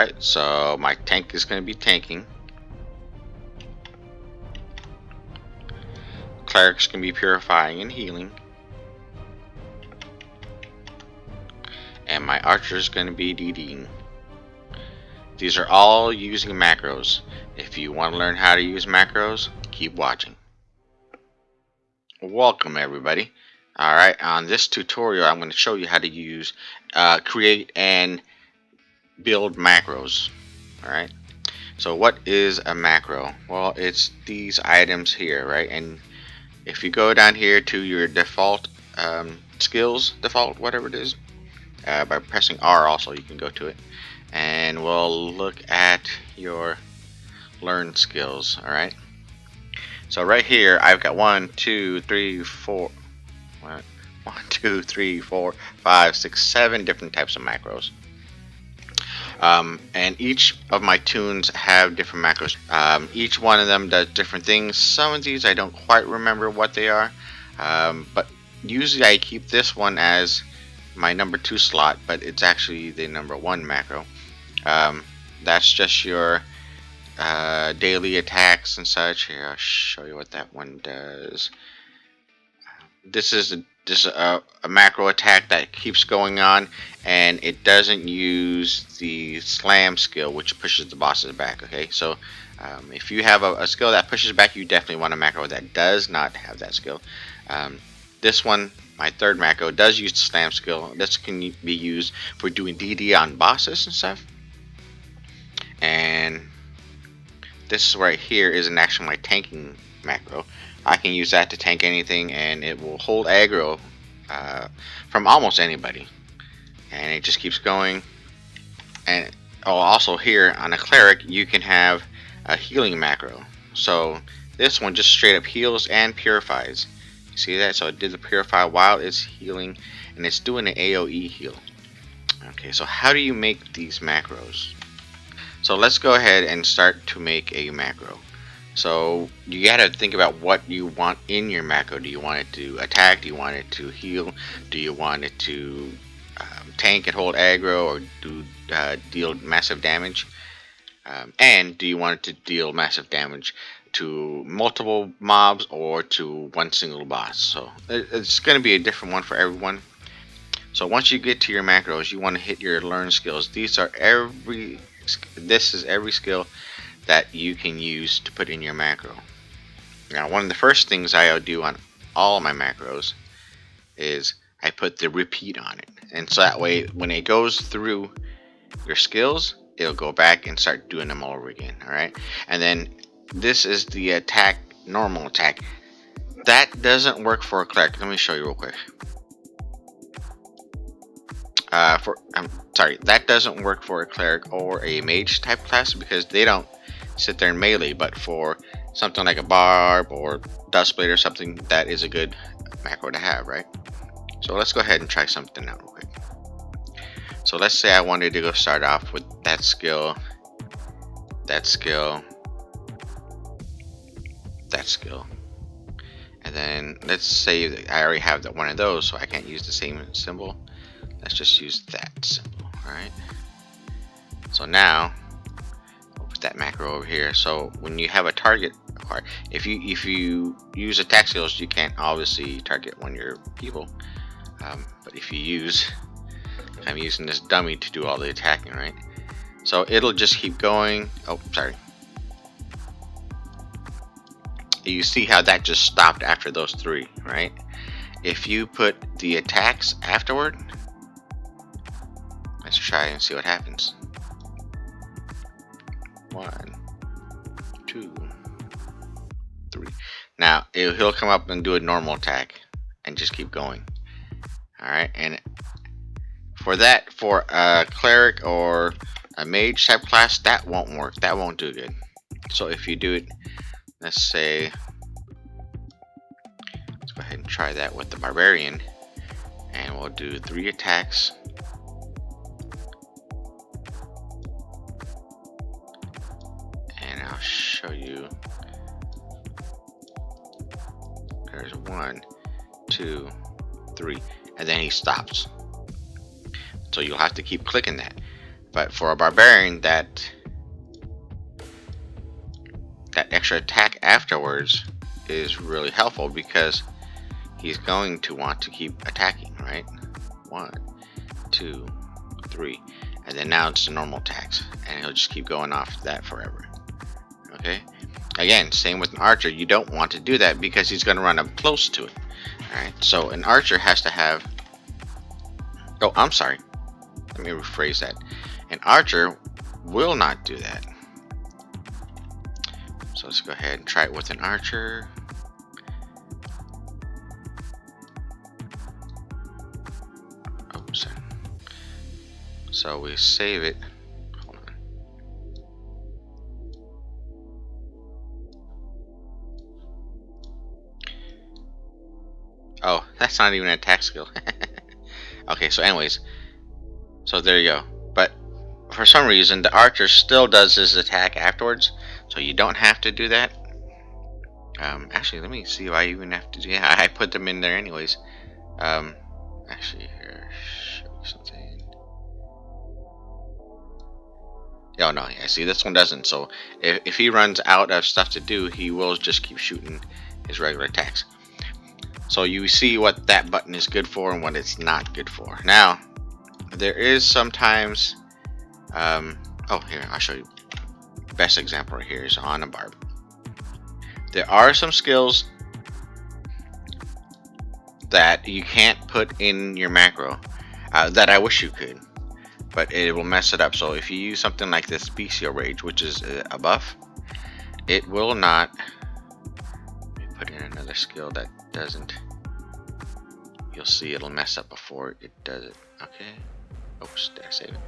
Alright, so my tank is going to be tanking. Cleric's going to be purifying and healing. And my archer is going to be DDing. These are all using macros. If you want to learn how to use macros, keep watching. Welcome everybody. Alright, on this tutorial I'm going to show you how to use, create and build macros. Alright, so what is a macro? Well, it's these items here, right? And if you go down here to your default skills, default whatever it is, by pressing R also you can go to it, and we'll look at your learn skills. Alright, so right here I've got 1, 2, 3, 4 1, 2, 3, 4, 5, 6, 7 different types of macros. And each of my tunes have different macros. Each one of them does different things. Some of these I don't quite remember what they are, but usually I keep this one as my number 2 slot, but it's actually the number 1 macro. That's just your daily attacks and such. Here, I'll show you what that one does. This is a macro attack that keeps going on, and it doesn't use the slam skill, which pushes the bosses back. Okay, so if you have a skill that pushes back, you definitely want a macro that does not have that skill. This one, my 3rd macro, does use the slam skill. This can be used for doing DD on bosses and stuff. And this right here is an actually my tanking macro. I can use that to tank anything, and it will hold aggro from almost anybody, and it just keeps going. And also here on a cleric you can have a healing macro. So this one just straight up heals and purifies. You see that? So it did the purify while it's healing, and it's doing an AoE heal. Okay, so how do you make these macros? So let's go ahead and start to make a macro. So you gotta think about what you want in your macro. Do you want it to attack? Do you want it to heal? Do you want it to tank and hold aggro, or do deal massive damage? And do you want it to deal massive damage to multiple mobs or to one single boss? So it's going to be a different one for everyone. So once you get to your macros, you want to hit your learn skills. This is every skill that you can use to put in your macro. Now, one of the first things I'll do on all my macros is I put the repeat on it, and so that way when it goes through your skills, it'll go back and start doing them all over again. Alright, and then this is the attack, normal attack. That doesn't work for a cleric. Let me show you real quick. I'm sorry, that doesn't work for a cleric or a mage type class, because they don't sit there in melee. But for something like a barb or dustblade or something, that is a good macro to have, right? So let's go ahead and try something out real quick. So let's say I wanted to go start off with that skill, that skill, that skill, and then let's say that I already have that one of those, so I can't use the same symbol. Let's just use that symbol. Alright, so now I'll put that macro over here. So when you have a target acquired, if you use attack skills, you can't obviously target one of your people, but if you use, I'm using this dummy to do all the attacking, right? So it'll just keep going. Oh, sorry. You see how that just stopped after those 3, right? If you put the attacks afterward, let's try and see what happens. 1, 2, 3. Now he'll come up and do a normal attack and just keep going. Alright, and for that, for a cleric or a mage type class, that won't work. That won't do good. So if you do it, let's say, let's go ahead and try that with the barbarian, and we'll do 3 attacks. And I'll show you. There's 1, 2, 3, and then he stops. So you'll have to keep clicking that. But for a barbarian, that extra attack afterwards is really helpful because he's going to want to keep attacking, right? 1, 2, 3, and then now it's the normal attacks, and he'll just keep going off that forever. Okay. Again, same with an archer. You don't want to do that because he's going to run up close to it. All right. So an archer has to have. Oh, I'm sorry. Let me rephrase that. An archer will not do that. So let's go ahead and try it with an archer. Oops. So we save it. Hold on. Oh, that's not even an attack skill. Okay, so anyways. So there you go. But for some reason, the archer still does his attack afterwards. So you don't have to do that. Actually, let me see if I even have to do. Yeah, I put them in there anyways. Actually, here, show you something. Oh no, yeah. See, this one doesn't. So if he runs out of stuff to do, he will just keep shooting his regular attacks. So you see what that button is good for and what it's not good for. Now, there is sometimes. Oh, here I'll show you. Best example right here is on a barb. There are some skills that you can't put in your macro that I wish you could, but it will mess it up. So if you use something like this Bestial Rage, which is a buff, it will not. Let me put in another skill that doesn't. You'll see it'll mess up before it does it. Okay. Oops, did I save it?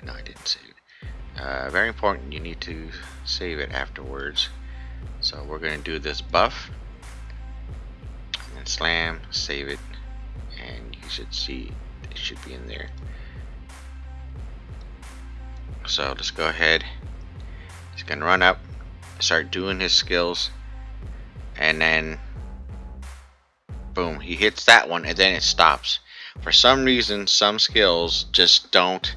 No, I didn't save it. Very important, you need to save it afterwards. So we're going to do this buff, and then slam, save it, and you should see it should be in there. So let's go ahead. He's going to run up, start doing his skills, and then boom, he hits that one, and then it stops. For some reason, some skills just don't.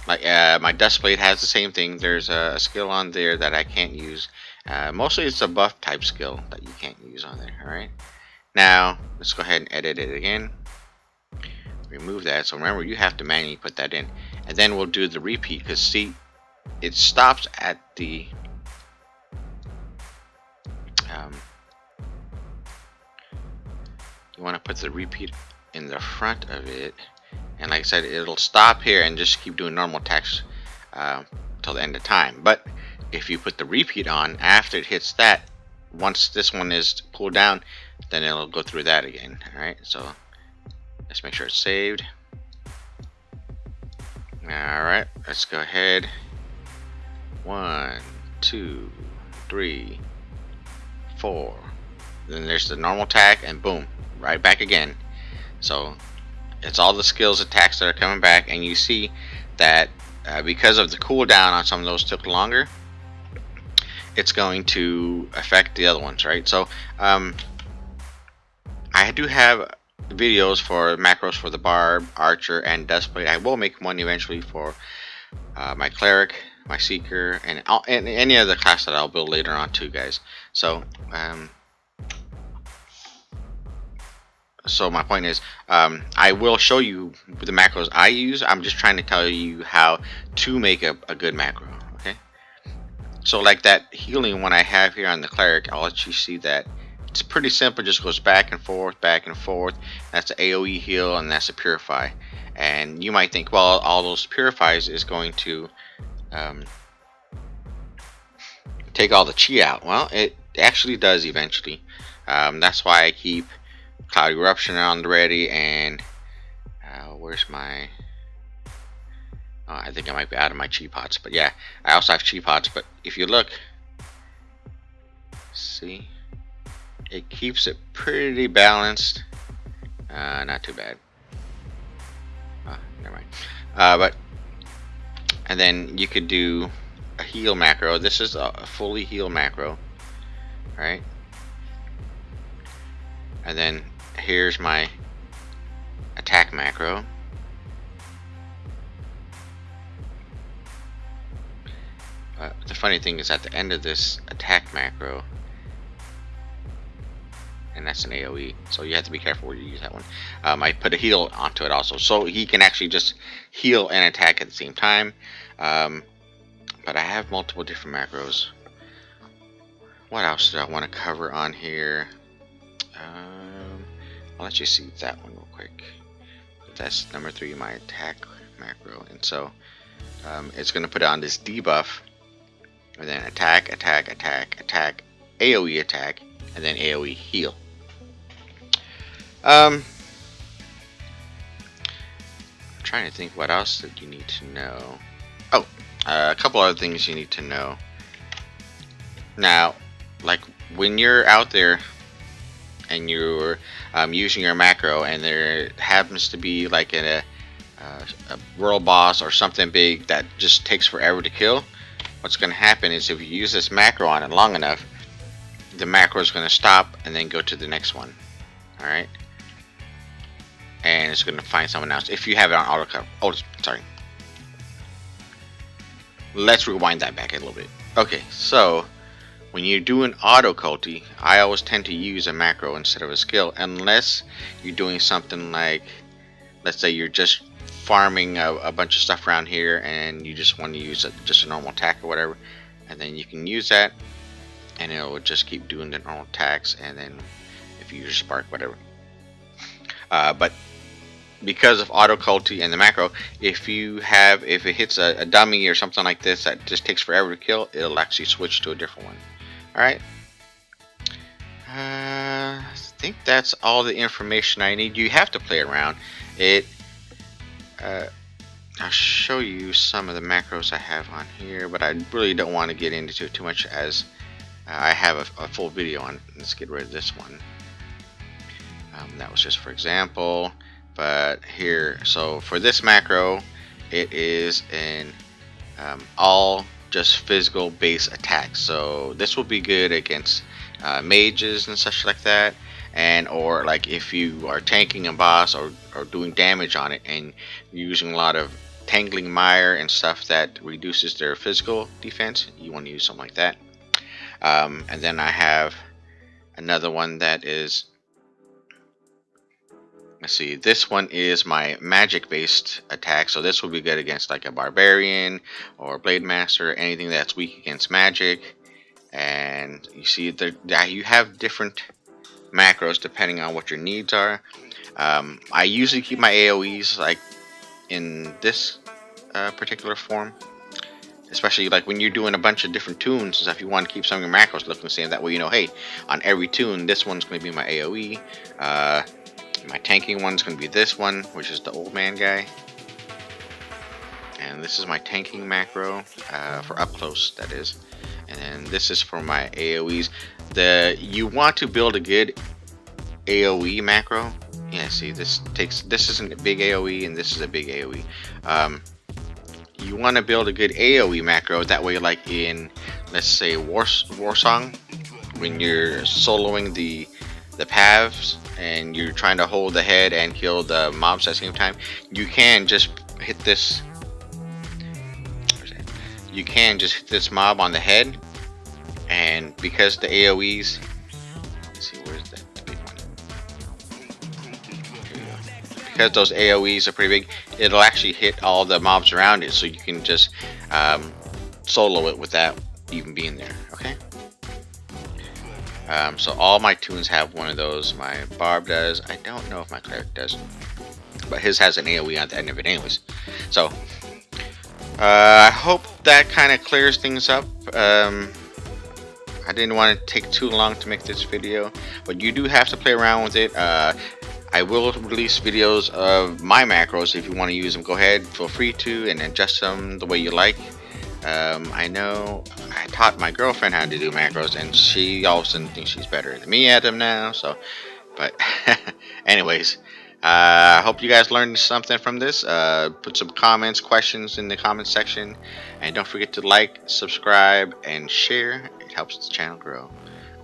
Like my Dust Blade has the same thing. There's a skill on there that I can't use. Mostly it's a buff type skill that you can't use on there. Alright. Now, let's go ahead and edit it again. Remove that. So remember, you have to manually put that in. And then we'll do the repeat. Because see, it stops at the... you want to put the repeat in the front of it. And like I said, it'll stop here and just keep doing normal attacks till the end of time. But if you put the repeat on after it hits that, once this one is cooled down, then it'll go through that again. Alright, so let's make sure it's saved. Alright, let's go ahead. 1, 2, 3, 4. Then there's the normal attack, and boom, right back again. So it's all the skills attacks that are coming back, and you see that because of the cooldown on some of those took longer, it's going to affect the other ones, right? So I do have videos for macros for the barb, archer, and dustblade. I will make one eventually for my cleric, my seeker, and any other class that I'll build later on too, guys. So so my point is, I will show you the macros I use. I'm just trying to tell you how to make a good macro. Okay. So like that healing one I have here on the cleric, I'll let you see that. It's pretty simple. Just goes back and forth, back and forth. That's the AOE heal, and that's the purify. And you might think, well, all those purifies is going to take all the chi out. Well, it actually does eventually. That's why I keep Cloud Eruption on the ready, and where's my... I think I might be out of my chi pots, but yeah, I also have chi pots. But if you look, see, it keeps it pretty balanced. Not too bad. Never mind. But and then you could do a heal macro. This is a fully heal macro, right? And then here's my attack macro. The funny thing is at the end of this attack macro, and that's an AoE, so you have to be careful where you use that one. I put a heal onto it also, so he can actually just heal and attack at the same time. But I have multiple different macros. What else do I want to cover on here? I'll let you see that one real quick. That's number 3, my attack macro, and so it's going to put on this debuff, and then attack, attack, attack, attack, AoE attack, and then AoE heal. I'm trying to think what else that you need to know. Oh, a couple other things you need to know. Now, like when you're out there and you're using your macro, and there happens to be like a world boss or something big that just takes forever to kill, what's going to happen is if you use this macro on it long enough, the macro is going to stop and then go to the next one. Alright? And it's going to find someone else. If you have it on auto cover. Oh, sorry. Let's rewind that back a little bit. Okay, so when you do an auto culti, I always tend to use a macro instead of a skill, unless you're doing something like, let's say you're just farming a bunch of stuff around here and you just want to use just a normal attack or whatever, and then you can use that and it'll just keep doing the normal attacks, and then if you use spark, whatever. But because of auto culti and the macro, if it hits a dummy or something like this that just takes forever to kill, it'll actually switch to a different one. Alright, I think that's all the information I need. You have to play around it. I'll show you some of the macros I have on here, but I really don't want to get into it too much, as I have a full video on. Let's get rid of this one. That was just for example. But here, so for this macro, it is an all just physical base attack. So this will be good against mages and such like that, and or like if you are tanking a boss or doing damage on it and using a lot of tangling mire and stuff that reduces their physical defense, you want to use something like that. And then I have another one that is, let's see, this one is my magic based attack, so this will be good against like a barbarian or blade master, anything that's weak against magic. And you see that you have different macros depending on what your needs are. I usually keep my AoEs like in this particular form, especially like when you're doing a bunch of different tunes and stuff. You want to keep some of your macros looking the same, that way you know, hey, on every tune this one's going to be my AoE. My tanking one's going to be this one, which is the old man guy. And this is my tanking macro, for up close, that is. And then this is for my AoEs. You want to build a good AoE macro. Yeah, see, this isn't a big AoE and this is a big AoE. You want to build a good AoE macro, that way like in, let's say, Warsong, when you're soloing the paths and you're trying to hold the head and kill the mobs at the same time, you can just hit this. You can just hit this mob on the head, and because the AoEs, let's see, where's the big one? Because those AoEs are pretty big, it'll actually hit all the mobs around it, so you can just solo it without even being there. Okay. So all my tunes have one of those. My Barb does. I don't know if my Cleric does, but his has an AoE at the end of it anyways. So I hope that kind of clears things up. I didn't want to take too long to make this video, but you do have to play around with it. I will release videos of my macros. If you want to use them, go ahead, feel free to, and adjust them the way you like. I know I taught my girlfriend how to do macros, and she all of a sudden thinks she's better than me at them now. So, but anyways, I hope you guys learned something from this. Put some comments, questions in the comment section, and don't forget to like, subscribe, and share. It helps the channel grow.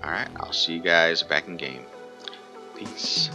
Alright, I'll see you guys back in game. Peace.